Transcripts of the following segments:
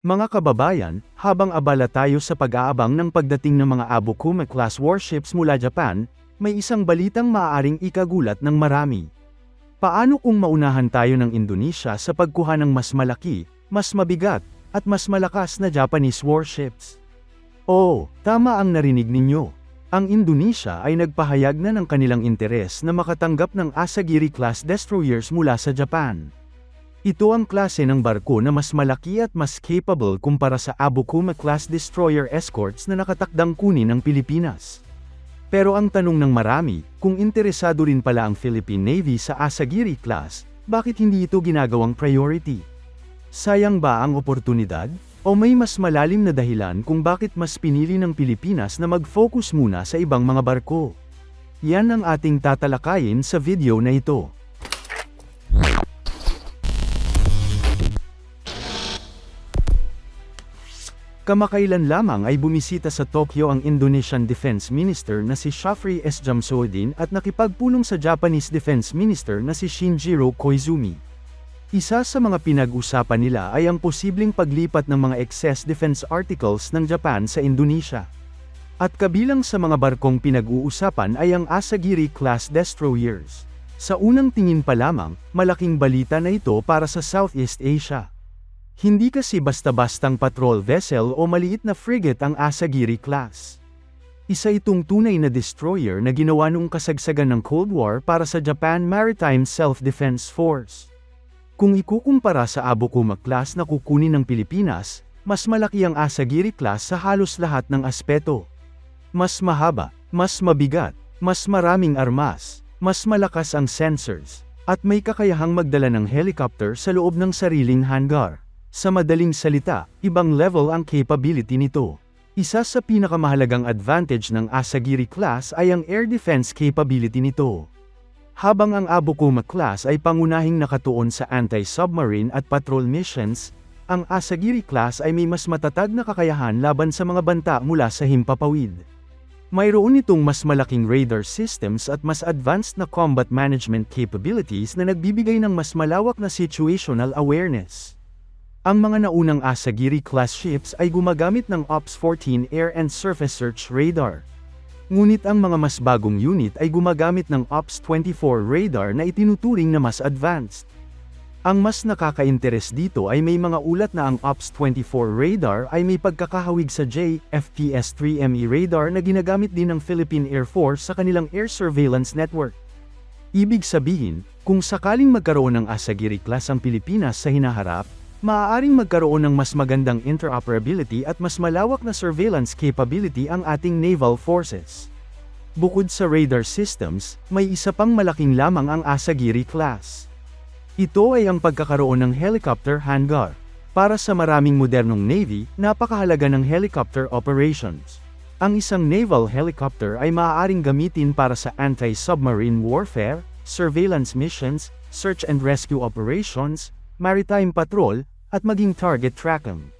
Mga kababayan, habang abala tayo sa pag-aabang ng pagdating ng mga Abukuma-class warships mula Japan, may isang balitang maaaring ikagulat ng marami. Paano kung maunahan tayo ng Indonesia sa pagkuha ng mas malaki, mas mabigat, at mas malakas na Japanese warships? Oo, tama ang narinig ninyo. Ang Indonesia ay nagpahayag na ng kanilang interes na makatanggap ng Asagiri-class destroyers mula sa Japan. Ito ang klase ng barko na mas malaki at mas capable kumpara sa Abukuma-class destroyer escorts na nakatakdang kunin ng Pilipinas. Pero ang tanong ng marami, kung interesado rin pala ang Philippine Navy sa Asagiri-class, bakit hindi ito ginagawang priority? Sayang ba ang oportunidad? O may mas malalim na dahilan kung bakit mas pinili ng Pilipinas na mag-focus muna sa ibang mga barko? Yan ang ating tatalakayin sa video na ito. Kamakailan lamang ay bumisita sa Tokyo ang Indonesian Defense Minister na si Shafri S. Jamsudin at nakipagpulong sa Japanese Defense Minister na si Shinjiro Koizumi. Isa sa mga pinag-usapan nila ay ang posibleng paglipat ng mga excess defense articles ng Japan sa Indonesia. At kabilang sa mga barkong pinag-uusapan ay ang Asagiri-class destroyers. Sa unang tingin pa lamang, malaking balita na ito para sa Southeast Asia. Hindi kasi basta-bastang patrol vessel o maliit na frigate ang Asagiri-class. Isa itong tunay na destroyer na ginawa noong kasagsagan ng Cold War para sa Japan Maritime Self-Defense Force. Kung ikukumpara sa Abukuma-class na kukunin ng Pilipinas, mas malaki ang Asagiri-class sa halos lahat ng aspeto. Mas mahaba, mas mabigat, mas maraming armas, mas malakas ang sensors, at may kakayahang magdala ng helicopter sa loob ng sariling hangar. Sa madaling salita, ibang level ang capability nito. Isa sa pinakamahalagang advantage ng Asagiri-class ay ang air defense capability nito. Habang ang Abukuma-class ay pangunahing nakatuon sa anti-submarine at patrol missions, ang Asagiri-class ay may mas matatag na kakayahan laban sa mga banta mula sa himpapawid. Mayroon itong mas malaking radar systems at mas advanced na combat management capabilities na nagbibigay ng mas malawak na situational awareness. Ang mga naunang Asagiri-class ships ay gumagamit ng OPS-14 air and surface search radar. Ngunit ang mga mas bagong unit ay gumagamit ng OPS-24 radar na itinuturing na mas advanced. Ang mas nakaka-interes dito ay may mga ulat na ang OPS-24 radar ay may pagkakahawig sa JFTS-3ME radar na ginagamit din ng Philippine Air Force sa kanilang air surveillance network. Ibig sabihin, kung sakaling magkaroon ng Asagiri-class ang Pilipinas sa hinaharap, maaaring magkaroon ng mas magandang interoperability at mas malawak na surveillance capability ang ating naval forces. Bukod sa radar systems, may isa pang malaking lamang ang Asagiri-class. Ito ay ang pagkakaroon ng helicopter hangar. Para sa maraming modernong navy, napakahalaga ng helicopter operations. Ang isang naval helicopter ay maaaring gamitin para sa anti-submarine warfare, surveillance missions, search and rescue operations, maritime patrol, at maging target tracking.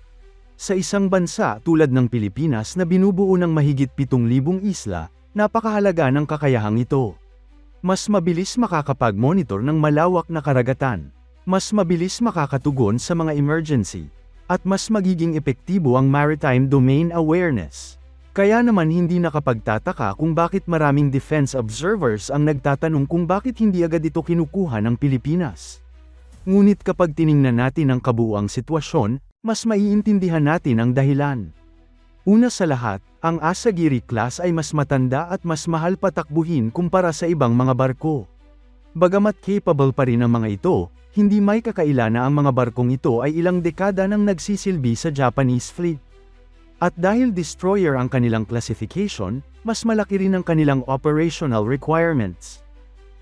Sa isang bansa tulad ng Pilipinas na binubuo ng mahigit 7,000 isla, napakahalaga ng kakayahang ito. Mas mabilis makakapag-monitor ng malawak na karagatan, mas mabilis makakatugon sa mga emergency, at mas magiging epektibo ang maritime domain awareness. Kaya naman hindi nakapagtataka kung bakit maraming defense observers ang nagtatanong kung bakit hindi agad ito kinukuha ng Pilipinas. Ngunit kapag tiningnan natin ang kabuuang sitwasyon, mas maiintindihan natin ang dahilan. Una sa lahat, ang Asagiri-class ay mas matanda at mas mahal patakbuhin kumpara sa ibang mga barko. Bagamat capable pa rin ang mga ito, hindi may kakaila na ang mga barkong ito ay ilang dekada nang nagsisilbi sa Japanese fleet. At dahil destroyer ang kanilang classification, mas malaki rin ang kanilang operational requirements.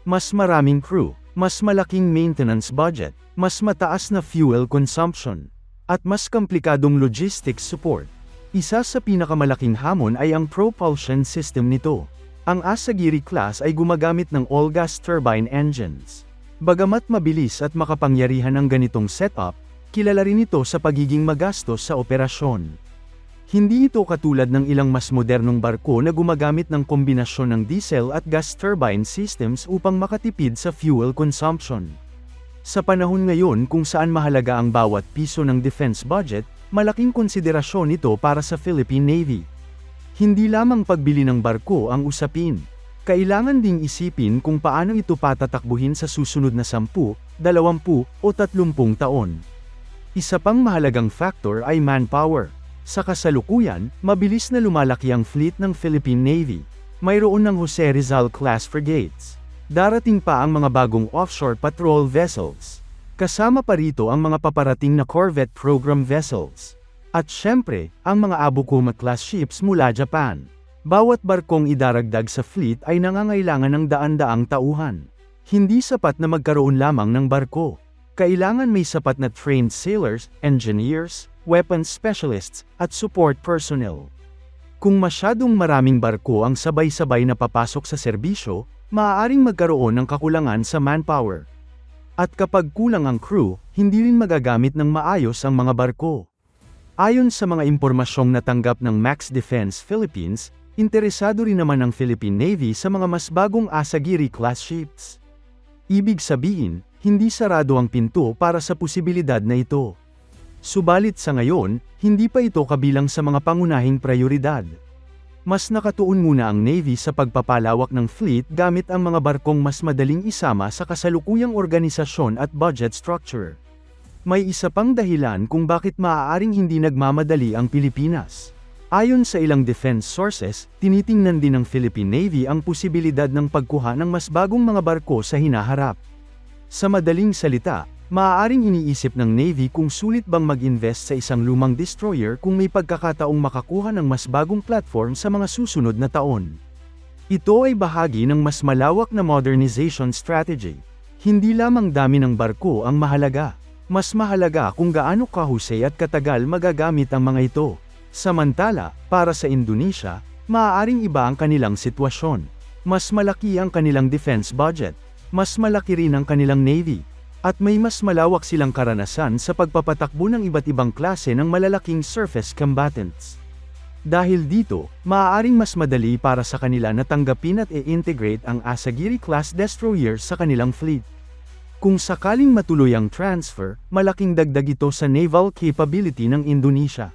Mas maraming crew, mas malaking maintenance budget, mas mataas na fuel consumption, at mas komplikadong logistics support. Isa sa pinakamalaking hamon ay ang propulsion system nito. Ang Asagiri-class ay gumagamit ng all-gas turbine engines. Bagamat mabilis at makapangyarihan ang ganitong setup, kilala rin ito sa pagiging magastos sa operasyon. Hindi ito katulad ng ilang mas modernong barko na gumagamit ng kombinasyon ng diesel at gas turbine systems upang makatipid sa fuel consumption. Sa panahon ngayon kung saan mahalaga ang bawat piso ng defense budget, malaking konsiderasyon ito para sa Philippine Navy. Hindi lamang pagbili ng barko ang usapin. Kailangan ding isipin kung paano ito patatakbuhin sa susunod na 10, 20, o 30 taon. Isa pang mahalagang factor ay manpower. Sa kasalukuyan, mabilis na lumalaki ang fleet ng Philippine Navy. Mayroon ng Jose Rizal class frigates. Darating pa ang mga bagong offshore patrol vessels. Kasama pa rito ang mga paparating na corvette program vessels. At syempre, ang mga Abukuma class ships mula Japan. Bawat barkong idaragdag sa fleet ay nangangailangan ng daan-daang tauhan. Hindi sapat na magkaroon lamang ng barko. Kailangan may sapat na trained sailors, engineers, weapons specialists, at support personnel. Kung masyadong maraming barko ang sabay-sabay na papasok sa serbisyo, maaaring magkaroon ng kakulangan sa manpower. At kapag kulang ang crew, hindi rin magagamit ng maayos ang mga barko. Ayon sa mga impormasyong natanggap ng Max Defense Philippines, interesado rin naman ang Philippine Navy sa mga mas bagong Asagiri-class ships. Ibig sabihin, hindi sarado ang pinto para sa posibilidad na ito. Subalit sa ngayon, hindi pa ito kabilang sa mga pangunahing prioridad. Mas nakatuon muna ang Navy sa pagpapalawak ng fleet gamit ang mga barkong mas madaling isama sa kasalukuyang organisasyon at budget structure. May isa pang dahilan kung bakit maaaring hindi nagmamadali ang Pilipinas. Ayon sa ilang defense sources, tinitingnan din ng Philippine Navy ang posibilidad ng pagkuha ng mas bagong mga barko sa hinaharap. Sa madaling salita, maaaring iniisip ng Navy kung sulit bang mag-invest sa isang lumang destroyer kung may pagkakataong makakuha ng mas bagong platform sa mga susunod na taon. Ito ay bahagi ng mas malawak na modernization strategy. Hindi lamang dami ng barko ang mahalaga. Mas mahalaga kung gaano kahusay at katagal magagamit ang mga ito. Samantala, para sa Indonesia, maaaring iba ang kanilang sitwasyon. Mas malaki ang kanilang defense budget. Mas malaki rin ang kanilang Navy. At may mas malawak silang karanasan sa pagpapatakbo ng iba't ibang klase ng malalaking surface combatants. Dahil dito, maaaring mas madali para sa kanila na tanggapin at i-integrate ang Asagiri-class destroyers sa kanilang fleet. Kung sakaling matuloy ang transfer, malaking dagdag ito sa naval capability ng Indonesia.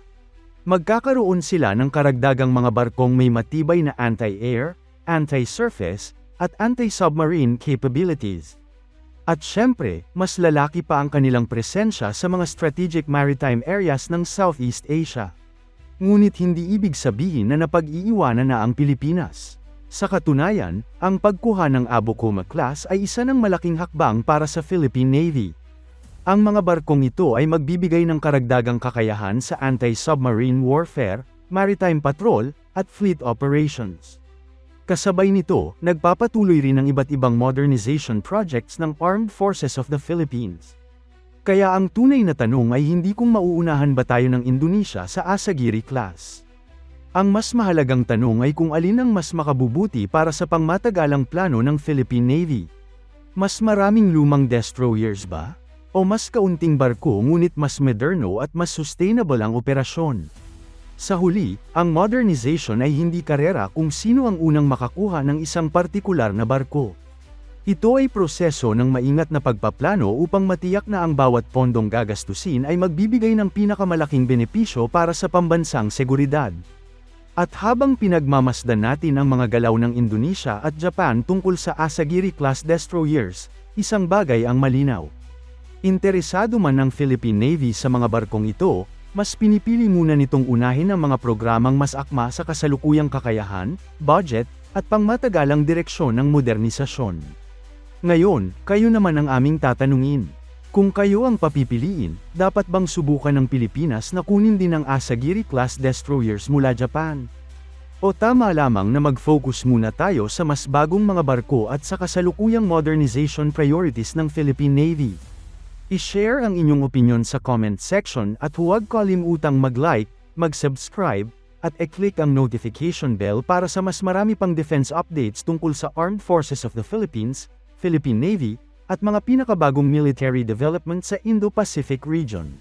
Magkakaroon sila ng karagdagang mga barkong may matibay na anti-air, anti-surface, at anti-submarine capabilities. At syempre, mas lalaki pa ang kanilang presensya sa mga strategic maritime areas ng Southeast Asia. Ngunit hindi ibig sabihin na napag-iiwanan na ang Pilipinas. Sa katunayan, ang pagkuha ng Abukuma class ay isa ng malaking hakbang para sa Philippine Navy. Ang mga barkong ito ay magbibigay ng karagdagang kakayahan sa anti-submarine warfare, maritime patrol, at fleet operations. Kasabay nito, nagpapatuloy rin ang iba't ibang modernization projects ng Armed Forces of the Philippines. Kaya ang tunay na tanong ay hindi kung mauunahan ba tayo ng Indonesia sa Asagiri class. Ang mas mahalagang tanong ay kung alin ang mas makabubuti para sa pangmatagalang plano ng Philippine Navy. Mas maraming lumang destroyers ba? O mas kaunting barko ngunit mas moderno at mas sustainable ang operasyon? Sa huli, ang modernization ay hindi karera kung sino ang unang makakuha ng isang partikular na barko. Ito ay proseso ng maingat na pagpaplano upang matiyak na ang bawat pondong gagastusin ay magbibigay ng pinakamalaking benepisyo para sa pambansang seguridad. At habang pinagmamasdan natin ang mga galaw ng Indonesia at Japan tungkol sa Asagiri-class destroyers, isang bagay ang malinaw. Interesado man ang Philippine Navy sa mga barkong ito, mas pinipili muna nitong unahin ang mga programang mas akma sa kasalukuyang kakayahan, budget, at pangmatagalang direksyon ng modernisasyon. Ngayon, kayo naman ang aming tatanungin. Kung kayo ang papipiliin, dapat bang subukan ng Pilipinas na kunin din ang Asagiri-class destroyers mula Japan? O tama lamang na mag-focus muna tayo sa mas bagong mga barko at sa kasalukuyang modernization priorities ng Philippine Navy? I-share ang inyong opinion sa comment section at huwag kalimutang mag-like, mag-subscribe, at i-click ang notification bell para sa mas marami pang defense updates tungkol sa Armed Forces of the Philippines, Philippine Navy, at mga pinakabagong military development sa Indo-Pacific region.